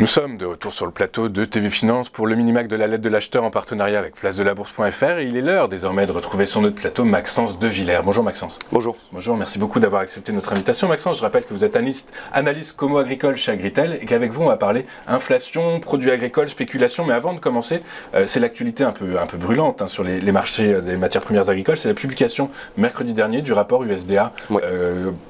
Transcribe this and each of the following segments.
Nous sommes de retour sur le plateau de TV Finance pour le mini-mac de la lettre de l'acheteur en partenariat avec place-de-la-bourse.fr et il est l'heure désormais de retrouver sur notre plateau Maxence De Villers. Bonjour Maxence. Bonjour. Bonjour, merci beaucoup d'avoir accepté notre invitation. Maxence, je rappelle que vous êtes analyste commo agricole chez Agritel et qu'avec vous on va parler inflation, produits agricoles, spéculation. Mais avant de commencer, c'est l'actualité un peu brûlante sur les marchés des matières premières agricoles. C'est la publication mercredi dernier du rapport USDA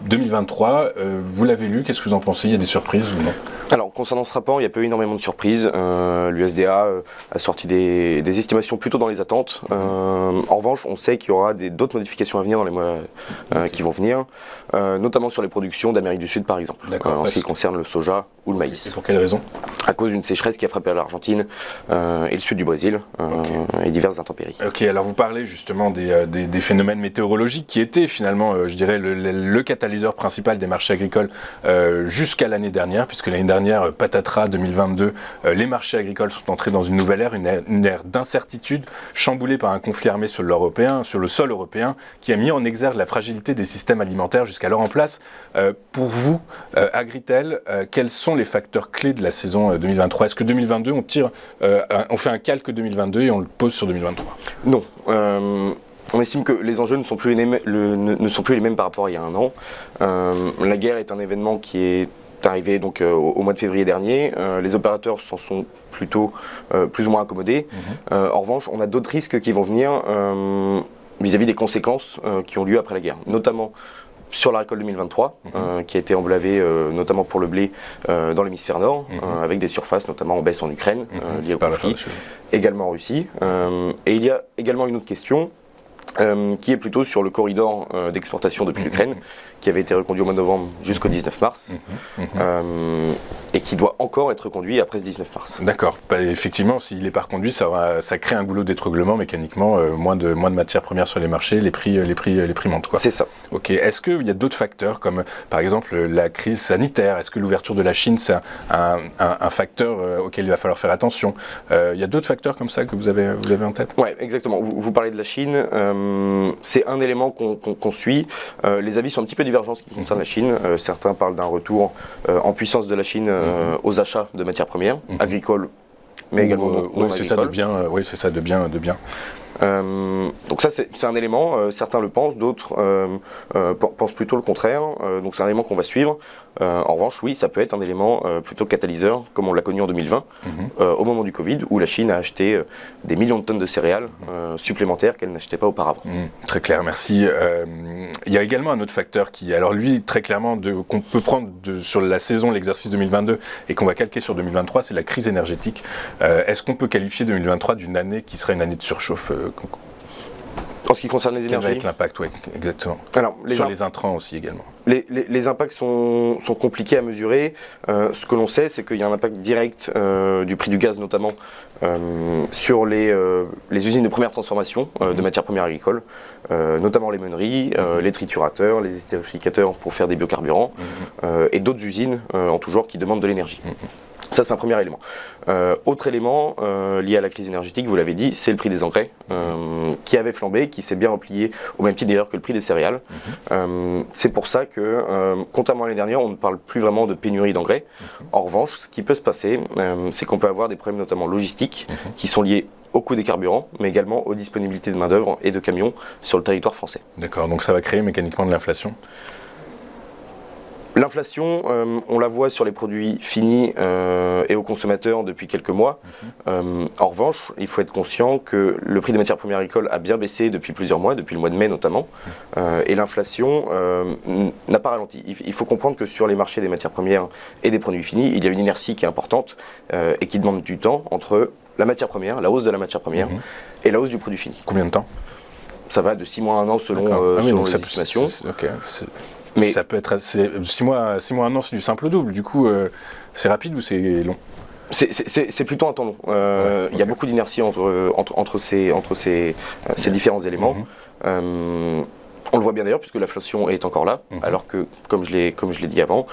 2023. Vous l'avez lu, qu'est-ce que vous en pensez? Il y a des surprises ou non? Alors, concernant ce rapport, il n'y a pas eu énormément de surprises. L'USDA a sorti des estimations plutôt dans les attentes. En revanche, on sait qu'il y aura d'autres modifications à venir dans les mois qui vont venir, notamment sur les productions d'Amérique du Sud, par exemple, en ce qui concerne le soja ou le maïs. Et pour quelle raison? À cause d'une sécheresse qui a frappé l'Argentine et le sud du Brésil, et diverses intempéries. Ok, alors vous parlez justement des phénomènes météorologiques qui étaient finalement, je dirais, le catalyseur principal des marchés agricoles jusqu'à l'année dernière, puisque l'année dernière, patatras 2022, les marchés agricoles sont entrés dans une nouvelle ère, une ère d'incertitude, chamboulée par un conflit armé sur le sol européen, qui a mis en exergue la fragilité des systèmes alimentaires jusqu'alors en place. Pour vous, Agritel, quels sont les facteurs clés de la saison 2023? Est-ce que 2022, on fait un calque 2022 et on le pose sur 2023? Non. On estime que les enjeux ne sont plus les mêmes par rapport à il y a un an. La guerre est un événement qui est arrivé donc au mois de février dernier. Les opérateurs s'en sont plutôt plus ou moins accommodés. En revanche, on a d'autres risques qui vont venir vis-à-vis des conséquences qui ont lieu après la guerre, notamment sur la récolte 2023, qui a été emblavée notamment pour le blé dans l'hémisphère nord, avec des surfaces notamment en baisse en Ukraine, liées au conflit, également en Russie. Et il y a également une autre question, qui est plutôt sur le corridor d'exportation depuis l'Ukraine, qui avait été reconduit au mois de novembre jusqu'au 19 mars, et qui doit encore être reconduit après ce 19 mars. D'accord. Effectivement, s'il n'est pas reconduit, ça crée un goulot d'étranglement mécaniquement, moins de matières premières sur les marchés, les prix montent, quoi. C'est ça. Ok. Est-ce qu'il y a d'autres facteurs comme par exemple la crise sanitaire? Est-ce que l'ouverture de la Chine, c'est un facteur auquel il va falloir faire attention? Il y a d'autres facteurs comme ça que vous avez en tête? Oui, exactement. Vous parlez de la Chine, c'est un élément qu'on suit. Les avis sont un petit peu divergents en ce qui concerne la Chine. Certains parlent d'un retour en puissance de la Chine aux achats de matières premières agricoles, mais également non agricoles. C'est ça de bien. Oui, c'est ça de bien. Donc ça c'est un élément, certains le pensent, d'autres pensent plutôt le contraire, donc c'est un élément qu'on va suivre. En revanche, oui, ça peut être un élément plutôt catalyseur, comme on l'a connu en 2020, au moment du Covid, où la Chine a acheté des millions de tonnes de céréales supplémentaires qu'elle n'achetait pas auparavant. Très clair, merci. Il y a également un autre facteur qui, alors lui, très clairement, qu'on peut prendre sur la saison, l'exercice 2022, et qu'on va calquer sur 2023, c'est la crise énergétique. Est-ce qu'on peut qualifier 2023 d'une année qui serait une année de surchauffe? En ce qui concerne les énergies, quel va être l'impact? Oui, exactement. Alors, sur les intrants aussi également. Les impacts sont compliqués à mesurer. Ce que l'on sait, c'est qu'il y a un impact direct du prix du gaz, notamment sur les usines de première transformation de matières premières agricoles, notamment les meuneries, les triturateurs, les estérificateurs pour faire des biocarburants, et d'autres usines en tout genre qui demandent de l'énergie. Ça, c'est un premier élément. Autre élément lié à la crise énergétique, vous l'avez dit, c'est le prix des engrais qui avait flambé, qui s'est bien replié au même titre d'ailleurs que le prix des céréales. C'est pour ça que, contrairement à l'année dernière, on ne parle plus vraiment de pénurie d'engrais. En revanche, ce qui peut se passer, c'est qu'on peut avoir des problèmes notamment logistiques qui sont liés au coût des carburants, mais également aux disponibilités de main-d'œuvre et de camions sur le territoire français. D'accord, donc ça va créer mécaniquement de l'inflation? L'inflation, on la voit sur les produits finis et aux consommateurs depuis quelques mois. En revanche, il faut être conscient que le prix des matières premières agricoles a bien baissé depuis plusieurs mois, depuis le mois de mai notamment, et l'inflation n'a pas ralenti. Il faut comprendre que sur les marchés des matières premières et des produits finis, il y a une inertie qui est importante et qui demande du temps entre la matière première, la hausse de la matière première et la hausse du produit fini. Combien de temps? Ça va de 6 mois à 1 an selon les estimations. Mais ça peut être 6 mois, 1 an, c'est du simple au double. Du coup, c'est rapide ou c'est long? C'est plutôt un temps long. Il y a beaucoup d'inertie entre ces différents éléments. On le voit bien d'ailleurs puisque l'inflation est encore là, alors que, comme je l'ai dit avant,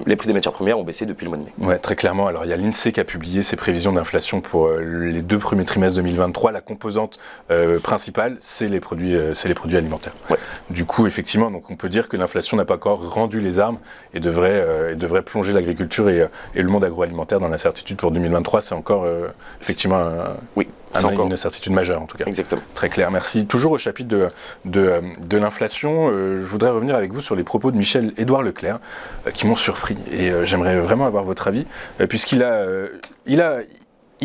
les prix des matières premières ont baissé depuis le mois de mai. Ouais, très clairement. Alors il y a l'INSEE qui a publié ses prévisions d'inflation pour les 2 premiers trimestres 2023. La composante principale, c'est les produits alimentaires. Ouais. Du coup, effectivement, donc on peut dire que l'inflation n'a pas encore rendu les armes et devrait plonger l'agriculture et le monde agroalimentaire dans l'incertitude pour 2023. C'est encore effectivement une incertitude majeure en tout cas. Exactement. Très clair, merci. Toujours au chapitre de l'inflation, je voudrais revenir avec vous sur les propos de Michel-Édouard Leclerc qui m'ont surpris et j'aimerais vraiment avoir votre avis puisqu'il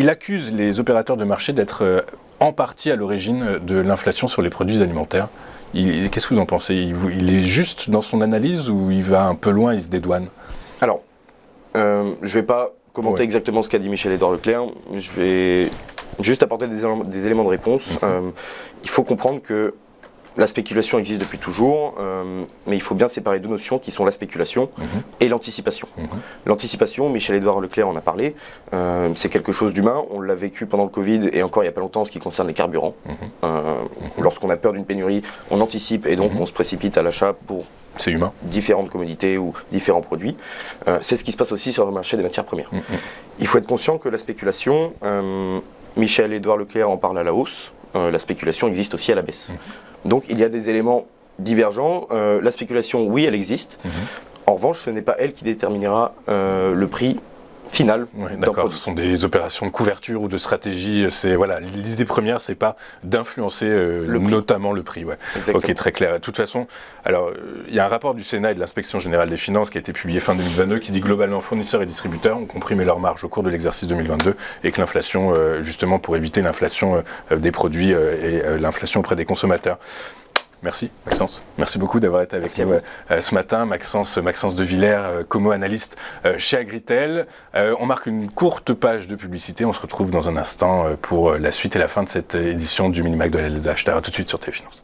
accuse les opérateurs de marché d'être en partie à l'origine de l'inflation sur les produits alimentaires. Qu'est-ce que vous en pensez ? Il est juste dans son analyse ou il va un peu loin, il se dédouane ? Alors, je ne vais pas commenter exactement ce qu'a dit Michel-Édouard Leclerc, je vais juste apporter des éléments de réponse. Il faut comprendre que la spéculation existe depuis toujours, mais il faut bien séparer 2 notions qui sont la spéculation et l'anticipation. L'anticipation, Michel-Édouard Leclerc en a parlé, c'est quelque chose d'humain. On l'a vécu pendant le Covid et encore il n'y a pas longtemps en ce qui concerne les carburants. Lorsqu'on a peur d'une pénurie, on anticipe et donc on se précipite à l'achat pour différentes commodités ou différents produits. C'est ce qui se passe aussi sur le marché des matières premières. Il faut être conscient que la spéculation, Michel-Édouard Leclerc en parle à la hausse, la spéculation existe aussi à la baisse. Donc il y a des éléments divergents. La spéculation, oui, elle existe. En revanche, ce n'est pas elle qui déterminera le prix final. Oui, d'accord, ce sont des opérations de couverture ou de stratégie. L'idée première, c'est pas d'influencer notamment le prix. Ouais. Ok, très clair. De toute façon, alors il y a un rapport du Sénat et de l'Inspection générale des finances qui a été publié fin 2022 qui dit globalement fournisseurs et distributeurs ont comprimé leurs marges au cours de l'exercice 2022 et que l'inflation, justement pour éviter l'inflation des produits et l'inflation auprès des consommateurs. Merci Maxence, merci beaucoup d'avoir été avec nous ce matin. Maxence de Villers, Como-analyste chez Agritel. On marque une courte page de publicité, on se retrouve dans un instant pour la suite et la fin de cette édition du Mini-Mag de l'acheteur. À tout de suite sur TV Finance.